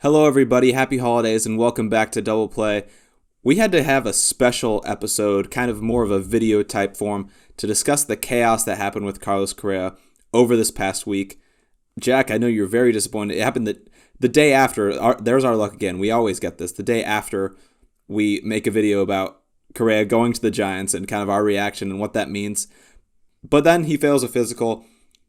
Hello, everybody. Happy holidays and welcome back to Double Play. We had to have a special episode, kind of more of a video type form, to discuss the chaos that happened with Carlos Correa over this past week. Jack, I know you're very disappointed. It happened the day after. There's our luck again. We always get this. The day after we make a video about Correa going to the Giants and kind of our reaction and what that means. But then he fails a physical,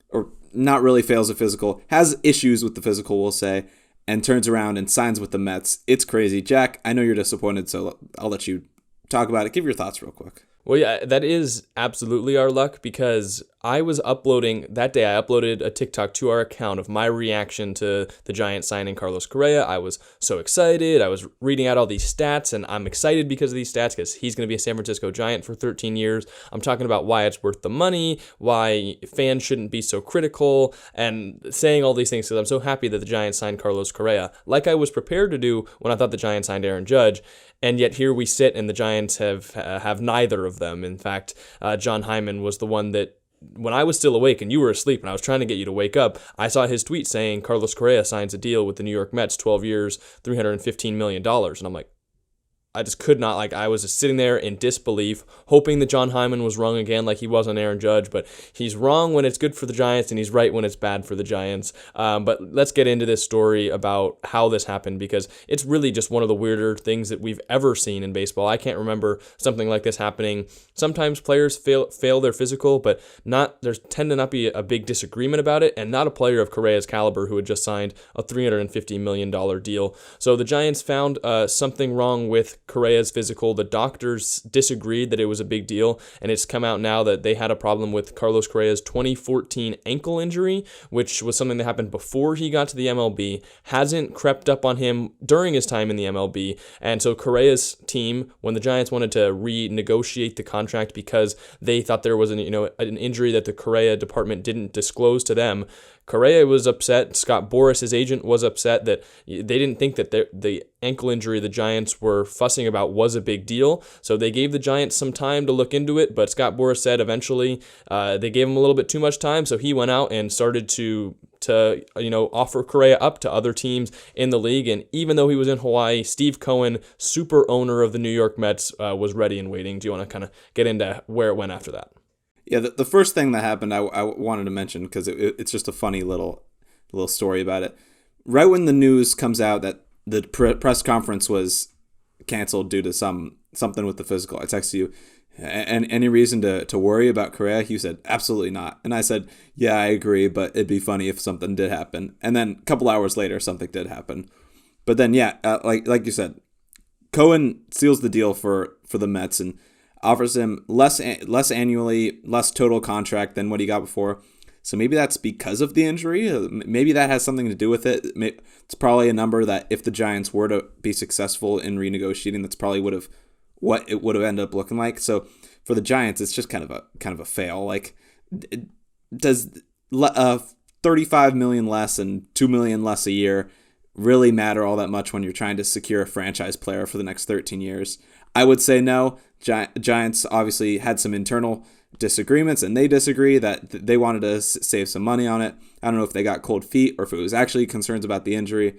or not really fails a physical, has issues with the physical, we'll say, and turns around and signs with the Mets. It's crazy. Jack, I know you're disappointed, so I'll let you talk about it. Give your thoughts real quick. Well, yeah, that is absolutely our luck because I uploaded a TikTok to our account of my reaction to the Giants signing Carlos Correa. I was so excited. I was reading out all these stats, and I'm excited because of these stats because he's going to be a San Francisco Giant for 13 years. I'm talking about why it's worth the money, why fans shouldn't be so critical, and saying all these things because I'm so happy that the Giants signed Carlos Correa, like I was prepared to do when I thought the Giants signed Aaron Judge. And yet here we sit, and the Giants have neither of them. In fact, John Hyman was the one that, when I was still awake and you were asleep and I was trying to get you to wake up, I saw his tweet saying Carlos Correa signs a deal with the New York Mets, 12 years, $315 million. And I'm like, I just could not, I was just sitting there in disbelief, hoping that John Hyman was wrong again like he was on Aaron Judge, but he's wrong when it's good for the Giants and he's right when it's bad for the Giants. But let's get into this story about how this happened because it's really just one of the weirder things that we've ever seen in baseball. I can't remember something like this happening. Sometimes players fail their physical, but there tend to not be a big disagreement about it, and not a player of Correa's caliber who had just signed a $350 million deal. So the Giants found something wrong with Correa's physical. The doctors disagreed that it was a big deal, and it's come out now that they had a problem with Carlos Correa's 2014 ankle injury, which was something that happened before he got to the MLB, hasn't crept up on him during his time in the MLB, and so Correa's team, when the Giants wanted to renegotiate the contract because they thought there was an injury that the Correa department didn't disclose to them, Correa was upset. Scott Boras, his agent, was upset that they didn't think that the ankle injury the Giants were fussing about was a big deal. So they gave the Giants some time to look into it, but Scott Boras said eventually they gave him a little bit too much time, so he went out and started to offer Correa up to other teams in the league. And even though he was in Hawaii, Steve Cohen, super owner of the New York Mets, was ready and waiting. Do you want to kind of get into where it went after that? Yeah, the first thing that happened I wanted to mention because it's just a funny little story about it. Right when the news comes out that the press conference was canceled due to something with the physical, I texted you, and any reason to worry about Correa? You said, absolutely not. And I said, yeah, I agree, but it'd be funny if something did happen. And then a couple hours later, something did happen. But then, yeah, like you said, Cohen seals the deal for the Mets and offers him less annually, less total contract than what he got before. So maybe that's because of the injury. Maybe that has something to do with it. It's probably a number that if the Giants were to be successful in renegotiating, that's probably what it would have ended up looking like. So for the Giants, it's just kind of a fail. Like, does $35 million less and $2 million less a year really matter all that much when you're trying to secure a franchise player for the next 13 years? I would say no. Giants obviously had some internal disagreements, and they disagree that they wanted to save some money on it. I don't know if they got cold feet or if it was actually concerns about the injury,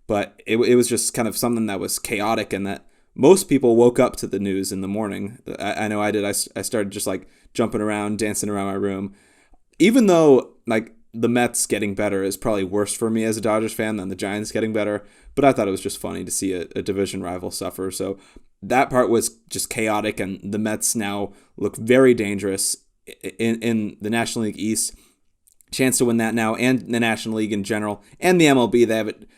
but it was just kind of something that was chaotic and that most people woke up to the news in the morning. I know I did. I started just jumping around, dancing around my room, even though the Mets getting better is probably worse for me as a Dodgers fan than the Giants getting better. But I thought it was just funny to see a division rival suffer. So that part was just chaotic, and the Mets now look very dangerous in the National League East. Chance to win that now, and the National League in general, and the MLB. They have it,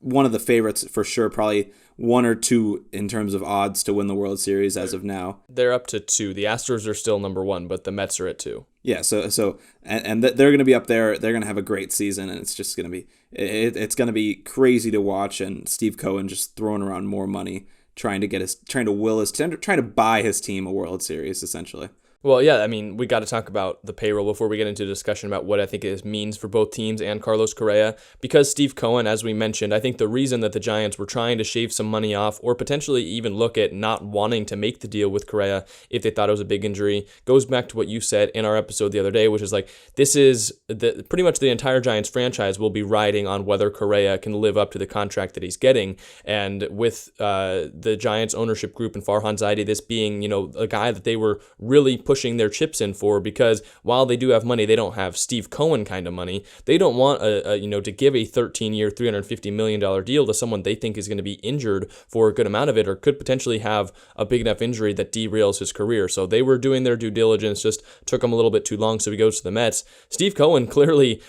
one of the favorites for sure, probably one or two in terms of odds to win the World Series as of now. They're up to 2. The Astros are still number 1, but the Mets are at 2. Yeah, so they're going to be up there. They're going to have a great season, and it's just going to be it's going to be crazy to watch. And Steve Cohen just throwing around more money, trying to buy his team a World Series essentially. Well, yeah, I mean, we got to talk about the payroll before we get into a discussion about what I think it means for both teams and Carlos Correa. Because Steve Cohen, as we mentioned, I think the reason that the Giants were trying to shave some money off or potentially even look at not wanting to make the deal with Correa if they thought it was a big injury goes back to what you said in our episode the other day, which is like, this is pretty much the entire Giants franchise will be riding on whether Correa can live up to the contract that he's getting. And with the Giants ownership group and Farhan Zaidi, this being, a guy that they were really pushing their chips in for, because while they do have money, they don't have Steve Cohen kind of money. They don't want to give a 13-year, $350 million deal to someone they think is going to be injured for a good amount of it, or could potentially have a big enough injury that derails his career. So they were doing their due diligence, just took them a little bit too long. So he goes to the Mets. Steve Cohen clearly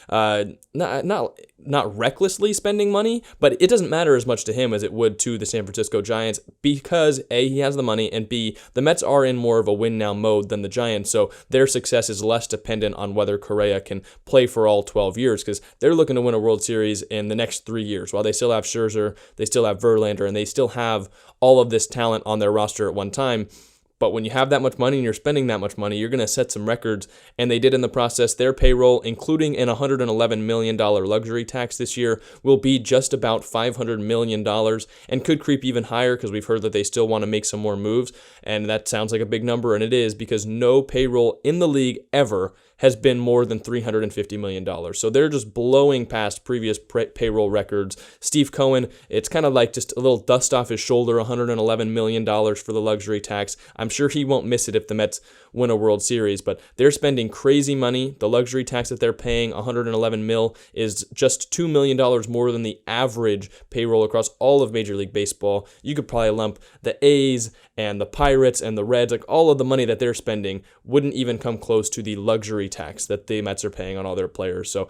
not recklessly spending money, but it doesn't matter as much to him as it would to the San Francisco Giants, because A, he has the money, and B, the Mets are in more of a win now mode than the Giants, so their success is less dependent on whether Correa can play for all 12 years, because they're looking to win a World Series in the next 3 years. While they still have Scherzer, they still have Verlander, and they still have all of this talent on their roster at one time. But when you have that much money and you're spending that much money, you're going to set some records, and they did in the process. Their payroll, including an $111 million luxury tax this year, will be just about $500 million and could creep even higher, because we've heard that they still want to make some more moves, and that sounds like a big number, and it is, because no payroll in the league ever has been more than $350 million. So they're just blowing past previous payroll records. Steve Cohen, it's kind of like just a little dust off his shoulder, $111 million for the luxury tax. I'm sure he won't miss it if the Mets win a World Series, but they're spending crazy money. The luxury tax that they're paying, $111 million, is just $2 million more than the average payroll across all of Major League Baseball. You could probably lump the A's and the Pirates and the Reds, like all of the money that they're spending wouldn't even come close to the luxury tax that the Mets are paying on all their players. So,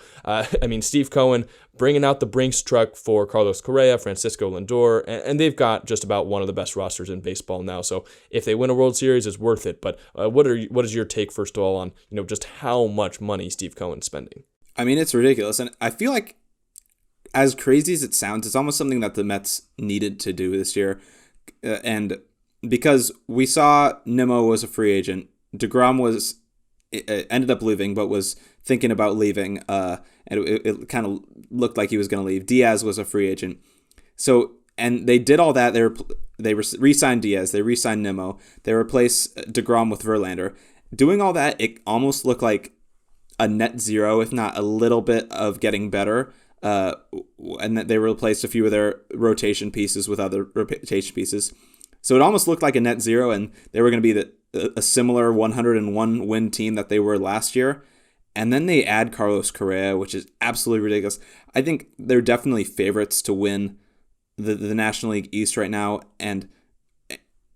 Steve Cohen bringing out the Brinks truck for Carlos Correa, Francisco Lindor, and they've got just about one of the best rosters in baseball now. So if they win a World Series, it's worth it. But what is your take, first of all, on just how much money Steve Cohen's spending? I mean, it's ridiculous, and I feel like, as crazy as it sounds, it's almost something that the Mets needed to do this year, and because we saw Nimmo was a free agent, DeGrom ended up leaving, but was thinking about leaving, and it kind of looked like he was going to leave. Diaz was a free agent, so, and they did all that. They re-signed Diaz, they re-signed Nimmo, they replaced DeGrom with Verlander. Doing all that, it almost looked like a net zero, if not a little bit of getting better. And that they replaced a few of their rotation pieces with other rotation pieces. So it almost looked like a net zero, and they were going to be a similar 101 win team that they were last year. And then they add Carlos Correa, which is absolutely ridiculous. I think they're definitely favorites to win the National League East right now, and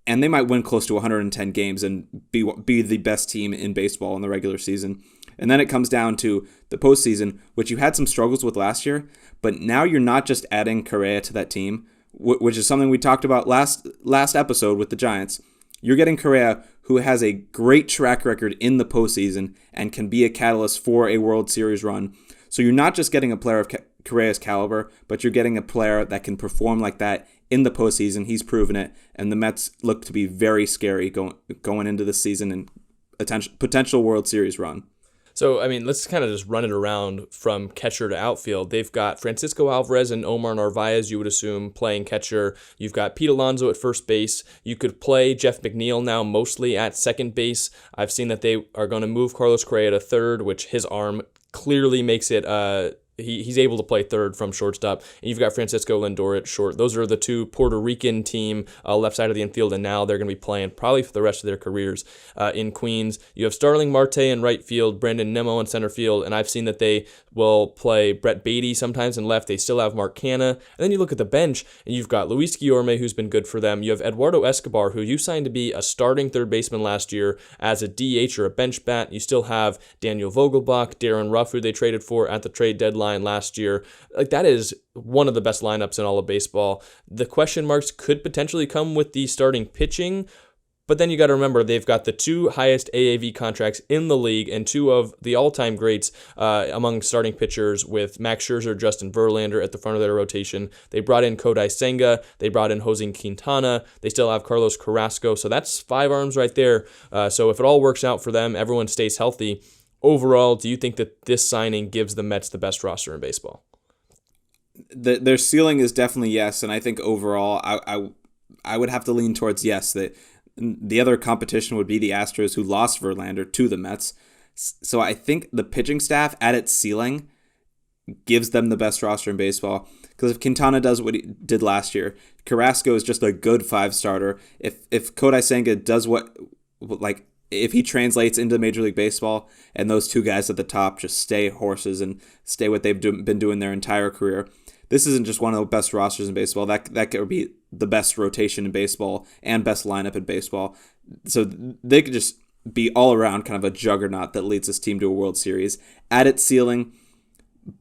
they might win close to 110 games and be the best team in baseball in the regular season. And then it comes down to the postseason, which you had some struggles with last year, but now you're not just adding Correa to that team, which is something we talked about last episode with the Giants. You're getting Correa, who has a great track record in the postseason and can be a catalyst for a World Series run. So you're not just getting a player of Correa's caliber, but you're getting a player that can perform like that in the postseason. He's proven it, and the Mets look to be very scary going into the season and potential World Series run. So, let's kind of just run it around from catcher to outfield. They've got Francisco Alvarez and Omar Narvaez, you would assume, playing catcher. You've got Pete Alonso at first base. You could play Jeff McNeil now mostly at second base. I've seen that they are going to move Carlos Correa to third, which his arm clearly makes it he's able to play third from shortstop. And you've got Francisco Lindor at short. Those are the two Puerto Rican team left side of the infield, and now they're going to be playing probably for the rest of their careers in Queens. You have Starling Marte in right field, Brandon Nimmo in center field, and I've seen that they will play Brett Beatty sometimes in left. They still have Mark Canha. And then you look at the bench, and you've got Luis Guillorme, who's been good for them. You have Eduardo Escobar, who you signed to be a starting third baseman last year as a DH or a bench bat. You still have Daniel Vogelbach, Darren Ruff, who they traded for at the trade deadline last year. Like, that is one of the best lineups in all of baseball. The question marks could potentially come with the starting pitching, But then you got to remember they've got the 2 highest AAV contracts in the league and 2 of the all-time greats among starting pitchers with Max Scherzer, Justin Verlander at the front of their rotation. They brought in Kodai Senga. They brought in Jose Quintana. They still have Carlos Carrasco. So that's 5 arms right there. So if it all works out for them, everyone stays healthy. Overall, do you think that this signing gives the Mets the best roster in baseball? Their ceiling is definitely yes, and I think overall I would have to lean towards yes. That the other competition would be the Astros, who lost Verlander to the Mets. So I think the pitching staff at its ceiling gives them the best roster in baseball. Because if Quintana does what he did last year, Carrasco is just a good 5-starter. If Kodai Senga does if he translates into Major League Baseball and those 2 guys at the top just stay horses and stay what they've been doing their entire career, this isn't just one of the best rosters in baseball. That could be the best rotation in baseball and best lineup in baseball. So they could just be all around kind of a juggernaut that leads this team to a World Series at its ceiling.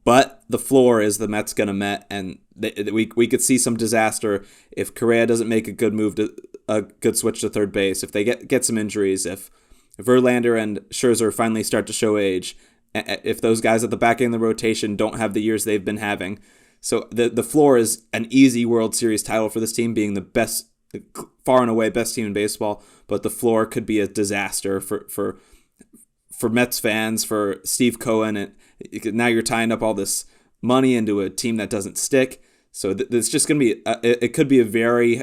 But the floor is the Mets going to Met, and we could see some disaster if Correa doesn't make a good move a good switch to third base, if they get some injuries, if Verlander and Scherzer finally start to show age, if those guys at the back end of the rotation don't have the years they've been having. So the floor is an easy World Series title for this team, being the best, far and away best team in baseball. But the floor could be a disaster for Mets fans, for Steve Cohen, and now you're tying up all this money into a team that doesn't stick. So it's just going to be it could be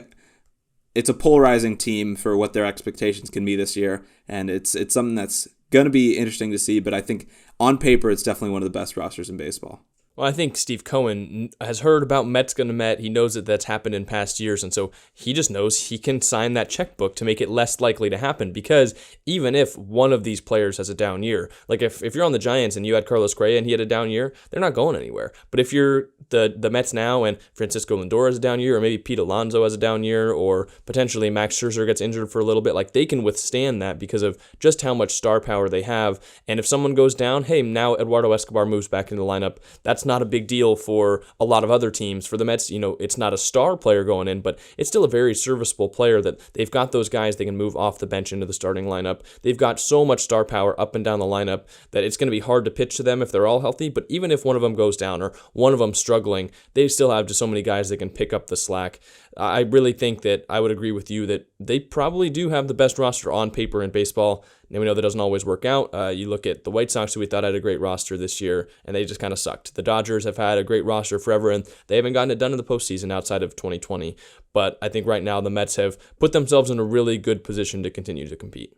it's a polarizing team for what their expectations can be this year, and it's something that's going to be interesting to see. But I think on paper, it's definitely one of the best rosters in baseball. Well, I think Steve Cohen has heard about Mets going to Met. He knows that that's happened in past years, and so he just knows he can sign that checkbook to make it less likely to happen, because even if one of these players has a down year, like if you're on the Giants and you had Carlos Correa and he had a down year, they're not going anywhere. But if you're the Mets now and Francisco Lindor has a down year, or maybe Pete Alonso has a down year, or potentially Max Scherzer gets injured for a little bit, like they can withstand that because of just how much star power they have. And if someone goes down, hey, now Eduardo Escobar moves back into the lineup. That's not a big deal for a lot of other teams. For the Mets, it's not a star player going in, but it's still a very serviceable player that they've got those guys they can move off the bench into the starting lineup. They've got so much star power up and down the lineup that it's going to be hard to pitch to them if they're all healthy. But even if one of them goes down or one of them struggling, they still have just so many guys that can pick up the slack. I really think that I would agree with you that they probably do have the best roster on paper in baseball. And we know that doesn't always work out. You look at the White Sox, who we thought had a great roster this year, and they just kind of sucked. The Dodgers have had a great roster forever, and they haven't gotten it done in the postseason outside of 2020. But I think right now the Mets have put themselves in a really good position to continue to compete.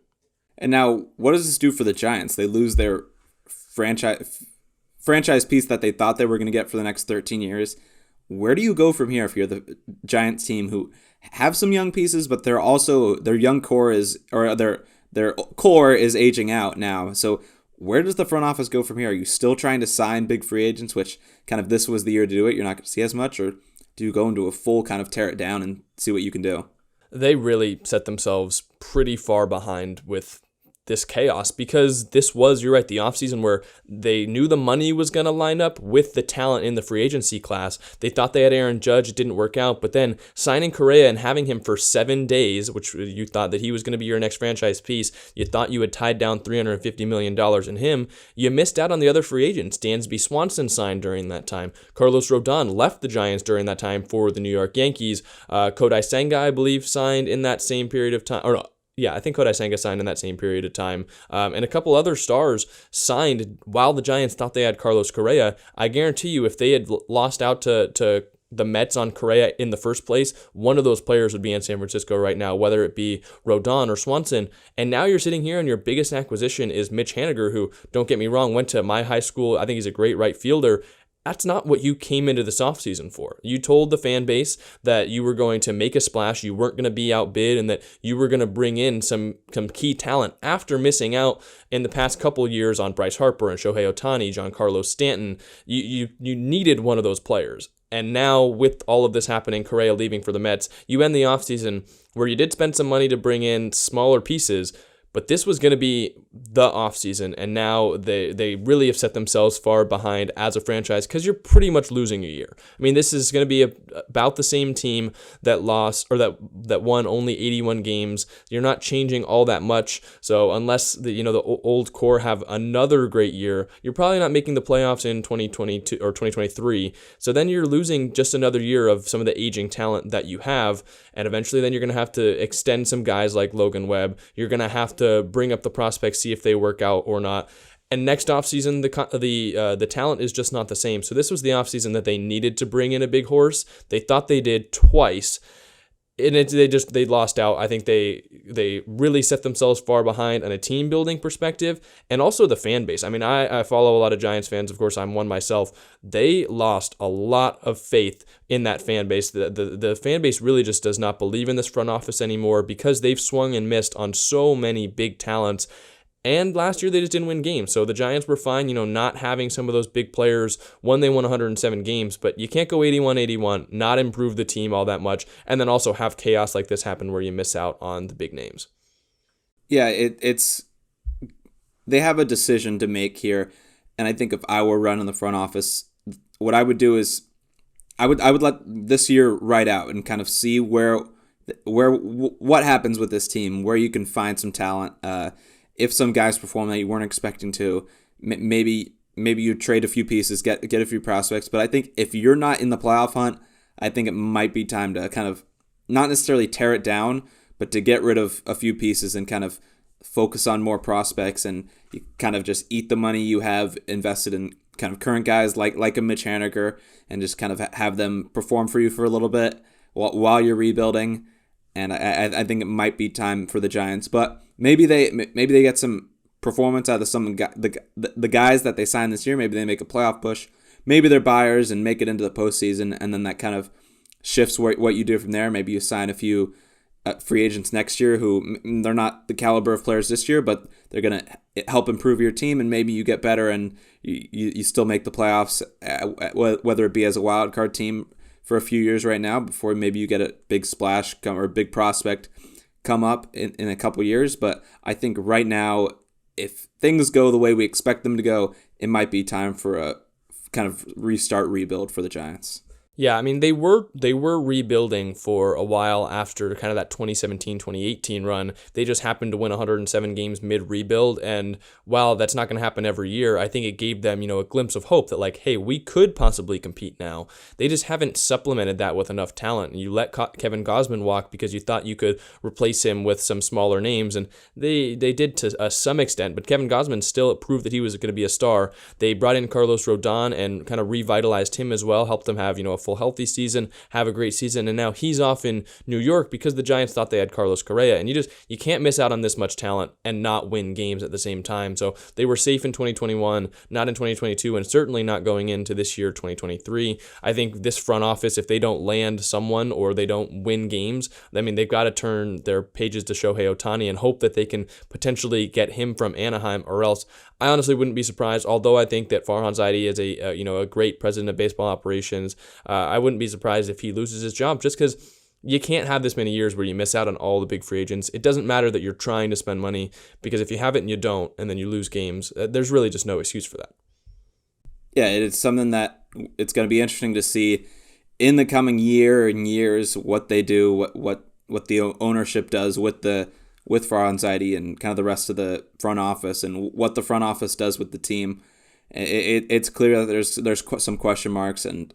And now, what does this do for the Giants? They lose their franchise piece that they thought they were going to get for the next 13 years. Where do you go from here if you're the Giants team, who have some young pieces, but they're also their core is aging out now? So where does the front office go from here? Are you still trying to sign big free agents, which kind of this was the year to do it? You're not going to see as much, or do you go into a full kind of tear it down and see what you can do? They really set themselves pretty far behind with this chaos, because this was, you're right, the offseason where they knew the money was going to line up with the talent in the free agency class. They thought they had Aaron Judge. It didn't work out. But then signing Correa and having him for 7 days, which you thought that he was going to be your next franchise piece, you thought you had tied down $350 million in him. You missed out on the other free agents. Dansby Swanson signed during that time. Carlos Rodon left the Giants during that time for the New York Yankees. Kodai Senga, I believe, signed in that same period of time. Or no, yeah, I think Kodai Senga signed in that same period of time. And a couple other stars signed while the Giants thought they had Carlos Correa. I guarantee you, if they had lost out to the Mets on Correa in the first place, one of those players would be in San Francisco right now, whether it be Rodon or Swanson. And now you're sitting here and your biggest acquisition is Mitch Haniger, who, don't get me wrong, went to my high school. I think he's a great right fielder. That's not what you came into this offseason for. You told the fan base that you were going to make a splash, you weren't going to be outbid, and that you were going to bring in some key talent after missing out in the past couple years on Bryce Harper and Shohei Ohtani, Giancarlo Stanton. You needed one of those players. And now with all of this happening, Correa leaving for the Mets, you end the offseason where you did spend some money to bring in smaller pieces, But this was going to be the offseason, and now they really have set themselves far behind as a franchise because you're pretty much losing a year. I mean, this is going to be about the same team that lost or that won only 81 games. You're not changing all that much. So unless the old core have another great year, you're probably not making the playoffs in 2022 or 2023. So then you're losing just another year of some of the aging talent that you have, and eventually then you're going to have to extend some guys like Logan Webb. You're going to have to bring up the prospects, see if they work out or not. And next offseason, the talent is just not the same. So this was the offseason that they needed to bring in a big horse. They thought they did twice, and they lost out. I think they really set themselves far behind on a team building perspective, and also the fan base. I mean, I follow a lot of Giants fans. Of course, I'm one myself. They lost a lot of faith in that fan base. The fan base really just does not believe in this front office anymore because they've swung and missed on so many big talents. And last year, they just didn't win games. So the Giants were fine, not having some of those big players. They won 107 games, but you can't go 81-81, not improve the team all that much, and then also have chaos like this happen where you miss out on the big names. Yeah, it's they have a decision to make here, and I think if I were running the front office, what I would do is I would let this year ride out and kind of see what happens with this team, where you can find some talent. If some guys perform that you weren't expecting to, maybe you trade a few pieces, get a few prospects. But I think if you're not in the playoff hunt, I think it might be time to kind of not necessarily tear it down, but to get rid of a few pieces and kind of focus on more prospects, and you kind of just eat the money you have invested in kind of current guys like a Mitch Haniger, and just kind of have them perform for you for a little bit while you're rebuilding. And I think it might be time for the Giants, but maybe they get some performance out of the guys that they signed this year. Maybe they make a playoff push. Maybe they're buyers and make it into the postseason, and then that kind of shifts what you do from there. Maybe you sign a few free agents next year who they're not the caliber of players this year, but they're going to help improve your team, and maybe you get better and you still make the playoffs, whether it be as a wild card team for a few years right now before maybe you get a big splash or a big prospect come up in a couple years. But I think right now, if things go the way we expect them to go, it might be time for a kind of rebuild for the Giants. Yeah, I mean, they were rebuilding for a while after kind of that 2017-2018 run. They just happened to win 107 games mid-rebuild, and while that's not going to happen every year, I think it gave them, a glimpse of hope that, like, hey, we could possibly compete now. They just haven't supplemented that with enough talent. You let Kevin Gausman walk because you thought you could replace him with some smaller names, and they did to some extent, but Kevin Gausman still proved that he was going to be a star. They brought in Carlos Rodon and kind of revitalized him as well, helped them have, a full healthy season, have a great season, and now he's off in New York because the Giants thought they had Carlos Correa, and you can't miss out on this much talent and not win games at the same time. So they were safe in 2021, not in 2022, and certainly not going into this year, 2023. I think this front office, if they don't land someone or they don't win games, I mean, they've got to turn their pages to Shohei Ohtani and hope that they can potentially get him from Anaheim, or else I honestly wouldn't be surprised, although I think that Farhan Zaidi is a great president of baseball operations. I wouldn't be surprised if he loses his job, just because you can't have this many years where you miss out on all the big free agents. It doesn't matter that you're trying to spend money, because if you have it and you don't, and then you lose games, there's really just no excuse for that. Yeah, it's something that it's going to be interesting to see in the coming year and years what they do, what the ownership does with Farhan Zaidi and kind of the rest of the front office, and what the front office does with the team. It's clear that there's some question marks, and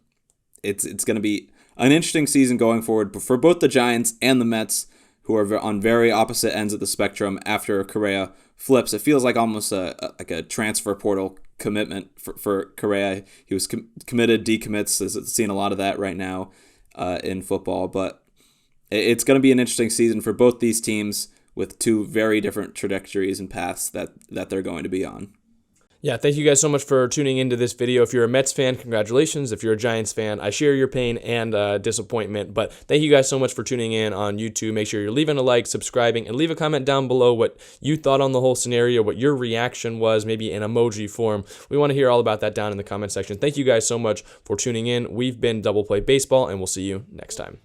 it's going to be an interesting season going forward for both the Giants and the Mets, who are on very opposite ends of the spectrum after Correa flips. It feels like almost like a transfer portal commitment for Correa. He was committed, decommits. Seeing a lot of that right now in football. But it's going to be an interesting season for both these teams, with two very different trajectories and paths that they're going to be on. Yeah, thank you guys so much for tuning into this video. If you're a Mets fan, congratulations. If you're a Giants fan, I share your pain and disappointment. But thank you guys so much for tuning in on YouTube. Make sure you're leaving a like, subscribing, and leave a comment down below what you thought on the whole scenario, what your reaction was, maybe in emoji form. We want to hear all about that down in the comment section. Thank you guys so much for tuning in. We've been Double Play Baseball, and we'll see you next time.